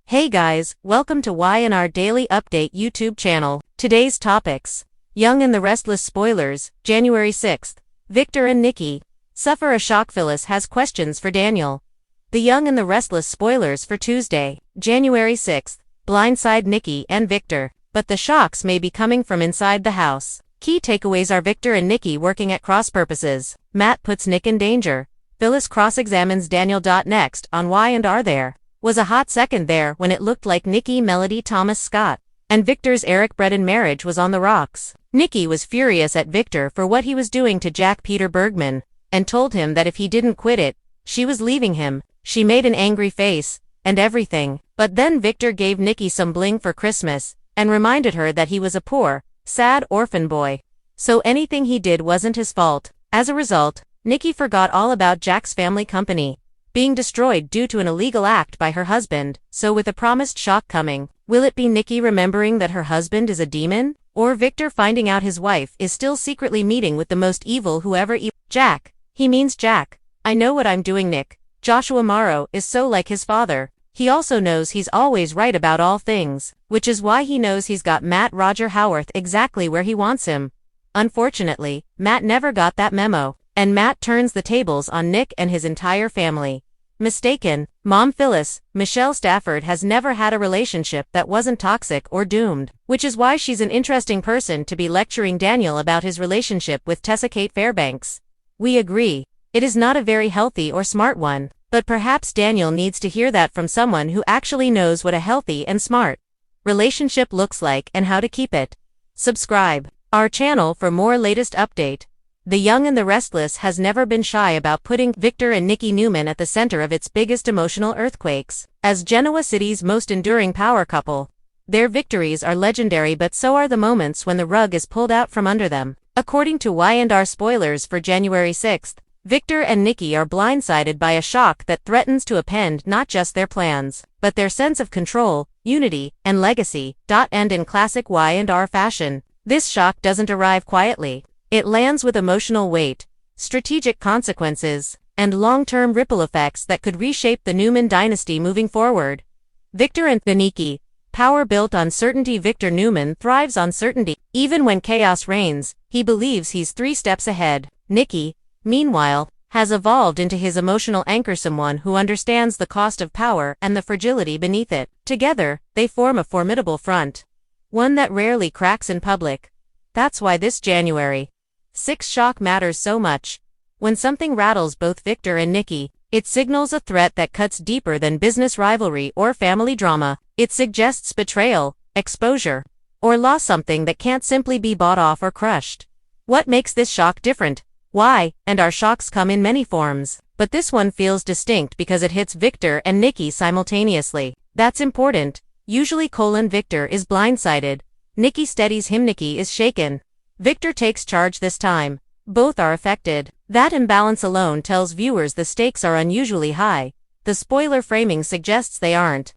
Hey guys, welcome to Y&R Daily Update YouTube channel. Today's topics. Young and the Restless spoilers, January 6th. Victor and Nikki suffer a shock. Phyllis has questions for Daniel. The Young and the Restless spoilers for Tuesday, January 6th. Blindside Nikki and Victor, but the shocks may be coming from inside the house. Key takeaways are Victor and Nikki working at cross purposes. Matt puts Nick in danger. Phyllis cross-examines Daniel. Next on Y&R there was a hot second there when it looked like Nikki Melody Thomas Scott and Victor's Eric Bredin marriage was on the rocks. Nikki was furious at Victor for what he was doing to Jack Peter Bergman and told him that if he didn't quit it, she was leaving him. She made an angry face and everything, but then Victor gave Nikki some bling for Christmas and reminded her that he was a poor, sad orphan boy. So anything he did wasn't his fault. As a result, Nikki forgot all about Jack's family company being destroyed due to an illegal act by her husband. So with a promised shock coming, will it be Nikki remembering that her husband is a demon? Or Victor finding out his wife is still secretly meeting with the most evil whoever Jack. He means Jack. I know what I'm doing, Nick. Joshua Morrow is so like his father. He also knows he's always right about all things, which is why he knows he's got Matt Roger Howarth exactly where he wants him. Unfortunately, Matt never got that memo, and Matt turns the tables on Nick and his entire family. Mistaken, Mom Phyllis, Michelle Stafford has never had a relationship that wasn't toxic or doomed, which is why she's an interesting person to be lecturing Daniel about his relationship with Tessa Kate Fairbanks. We agree, it is not a very healthy or smart one, but perhaps Daniel needs to hear that from someone who actually knows what a healthy and smart relationship looks like and how to keep it. Subscribe our channel for more latest update. The Young and the Restless has never been shy about putting Victor and Nikki Newman at the center of its biggest emotional earthquakes. As Genoa City's most enduring power couple, their victories are legendary, but so are the moments when the rug is pulled out from under them. According to Y&R spoilers for January 6th, Victor and Nikki are blindsided by a shock that threatens to upend not just their plans, but their sense of control, unity, and legacy. And in classic Y&R fashion, this shock doesn't arrive quietly. It lands with emotional weight, strategic consequences, and long-term ripple effects that could reshape the Newman dynasty moving forward. Victor and Nikki, power built on certainty. Victor Newman thrives on certainty. Even when chaos reigns, he believes he's 3 steps ahead. Nikki, meanwhile, has evolved into his emotional anchor, someone who understands the cost of power and the fragility beneath it. Together, they form a formidable front, one that rarely cracks in public. That's why this January 6th shock matters so much. When something rattles both Victor and Nikki, it signals a threat that cuts deeper than business rivalry or family drama. It suggests betrayal, exposure, or loss, something that can't simply be bought off or crushed. What makes this shock different? Y&R shocks come in many forms, but this one feels distinct because it hits Victor and Nikki simultaneously. That's important. Usually Victor is blindsided. Nikki steadies him. Nikki is shaken. Victor takes charge this time. Both are affected. That imbalance alone tells viewers the stakes are unusually high. The spoiler framing suggests they aren't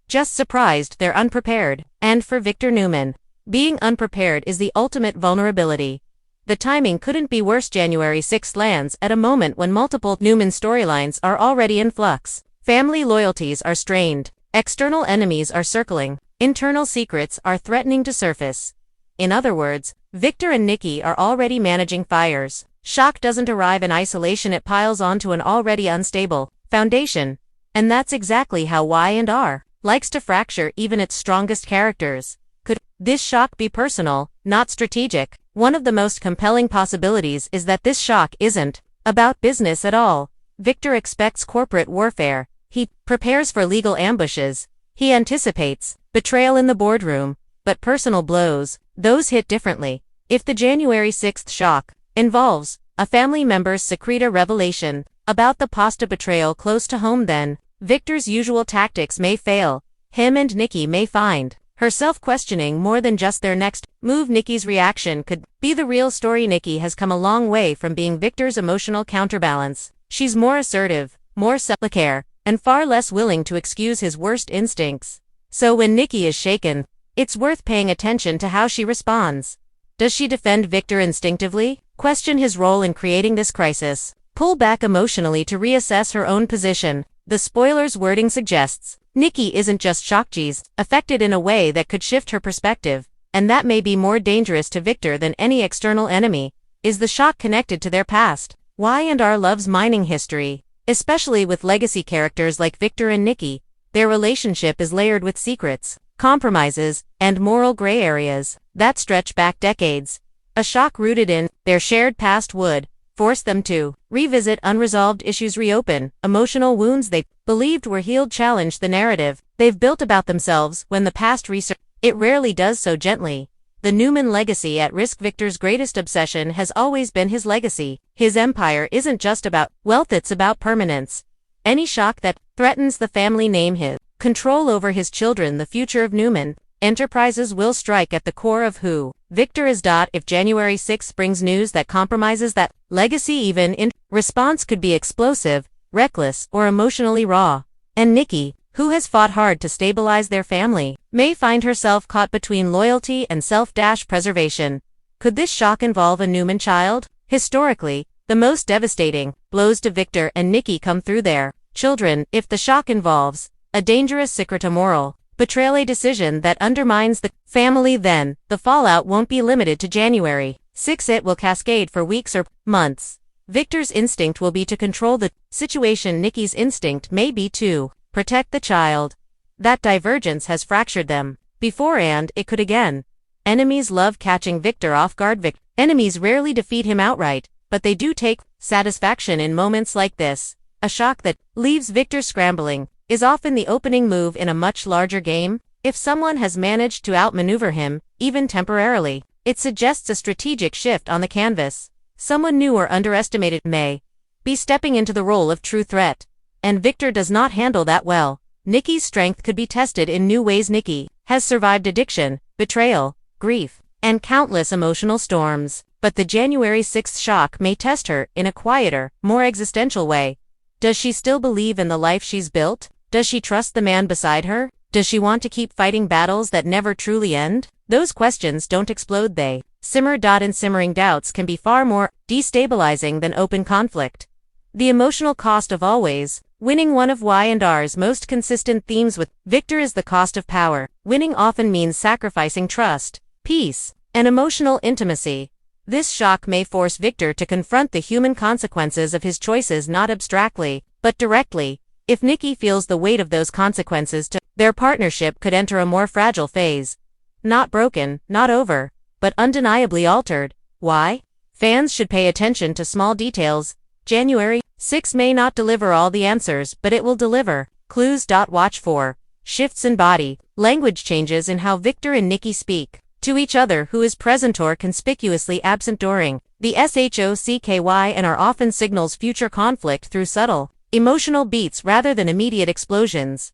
just surprised, they're unprepared. And for Victor Newman, being unprepared is the ultimate vulnerability. The timing couldn't be worse. January 6th lands at a moment when multiple Newman storylines are already in flux. Family loyalties are strained. External enemies are circling. Internal secrets are threatening to surface. In other words, Victor and Nikki are already managing fires. Shock doesn't arrive in isolation, it piles onto an already unstable foundation. And that's exactly how Y&R likes to fracture even its strongest characters. Could this shock be personal, not strategic? One of the most compelling possibilities is that this shock isn't about business at all. Victor expects corporate warfare. He prepares for legal ambushes. He anticipates betrayal in the boardroom, but personal blows, those hit differently. If the January 6th shock involves a family member's secret revelation about the pasta betrayal close to home, then Victor's usual tactics may fail. Him and Nikki may find herself questioning more than just their next move. Nikki's reaction could be the real story. Nikki has come a long way from being Victor's emotional counterbalance. She's more assertive, more self-care, and far less willing to excuse his worst instincts. So when Nikki is shaken, it's worth paying attention to how she responds. Does she defend Victor instinctively? Question his role in creating this crisis? Pull back emotionally to reassess her own position? The spoiler's wording suggests Nikki isn't just shocked, she's affected in a way that could shift her perspective, and that may be more dangerous to Victor than any external enemy. Is the shock connected to their past? Y&R loves mining history, especially with legacy characters like Victor and Nikki. Their relationship is layered with secrets, compromises, and moral gray areas that stretch back decades. A shock rooted in their shared past would force them to revisit unresolved issues, reopen emotional wounds they believed were healed, challenge the narrative they've built about themselves. When the past resurfaces, it rarely does so gently. The Newman legacy at risk. Victor's greatest obsession has always been his legacy. His empire isn't just about wealth, it's about permanence. Any shock that threatens the family name, his control over his children, the future of Newman Enterprises will strike at the core of who Victor is. If January 6 brings news that compromises that legacy, even in response could be explosive, reckless, or emotionally raw. And Nikki, who has fought hard to stabilize their family, may find herself caught between loyalty and self-preservation. Could this shock involve a Newman child? Historically, the most devastating blows to Victor and Nikki come through their children. If the shock involves a dangerous secret, a moral betrayal, a decision that undermines the family, then the fallout won't be limited to January 6. It will cascade for weeks or months. Victor's instinct will be to control the situation. Nikki's instinct may be to protect the child. That divergence has fractured them before, and it could again. Enemies love catching Victor off guard. Enemies rarely defeat him outright, but they do take satisfaction in moments like this. A shock that leaves Victor scrambling is often the opening move in a much larger game. If someone has managed to outmaneuver him, even temporarily, it suggests a strategic shift on the canvas. Someone new or underestimated may be stepping into the role of true threat, and Victor does not handle that well. Nikki's strength could be tested in new ways. Nikki has survived addiction, betrayal, grief, and countless emotional storms, but the January 6th shock may test her in a quieter, more existential way. Does she still believe in the life she's built? Does she trust the man beside her? Does she want to keep fighting battles that never truly end? Those questions don't explode, they simmer. And simmering doubts can be far more destabilizing than open conflict. The emotional cost of always winning. One of Y&R's most consistent themes with Victor is the cost of power. Winning often means sacrificing trust, peace, and emotional intimacy. This shock may force Victor to confront the human consequences of his choices, not abstractly, but directly. If Nikki feels the weight of those consequences, their partnership could enter a more fragile phase. Not broken, not over, but undeniably altered. Why? Fans should pay attention to small details. January 6 may not deliver all the answers, but it will deliver clues. Watch for shifts in body language, changes in how Victor and Nikki speak to each other, who is present or conspicuously absent during the shock, and are often signals future conflict through subtle emotional beats rather than immediate explosions.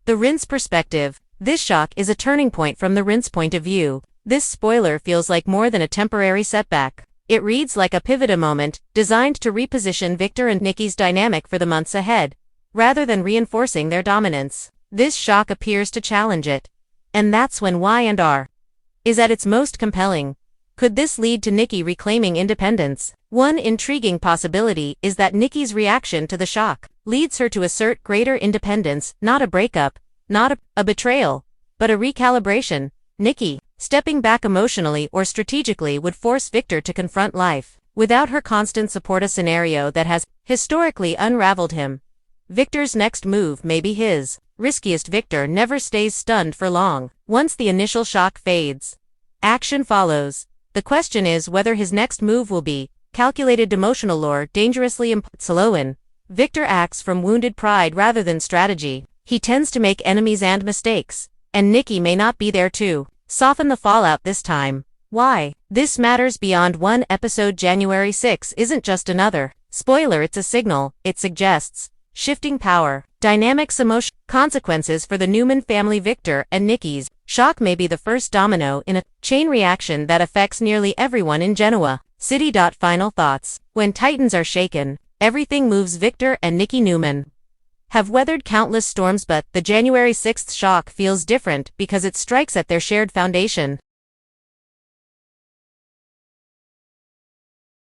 The rinse perspective. This shock is a turning point from the rinse point of view. This spoiler feels like more than a temporary setback. It reads like a pivot, a moment designed to reposition Victor and Nikki's dynamic for the months ahead, rather than reinforcing their dominance. This shock appears to challenge it. And that's when Y&R is at its most compelling. Could this lead to Nikki reclaiming independence? One intriguing possibility is that Nikki's reaction to the shock leads her to assert greater independence, not a breakup, not a betrayal, but a recalibration. Nikki, stepping back emotionally or strategically, would force Victor to confront life without her constant support, a scenario that has historically unraveled him. Victor's next move may be his riskiest. Victor never stays stunned for long. Once the initial shock fades, action follows. The question is whether his next move will be calculated, emotional, or dangerously slow. Victor acts from wounded pride rather than strategy. He tends to make enemies and mistakes, and Nikki may not be there to soften the fallout this time. Why? This matters beyond one episode. January 6 isn't just another spoiler, it's a signal. It suggests shifting power dynamics, emotion, consequences for the Newman family. Victor and Nikki's shock may be the first domino in a chain reaction that affects nearly everyone in Genoa City. Final thoughts. When titans are shaken, everything moves. Victor and Nikki Newman have weathered countless storms, but the January 6th shock feels different because it strikes at their shared foundation.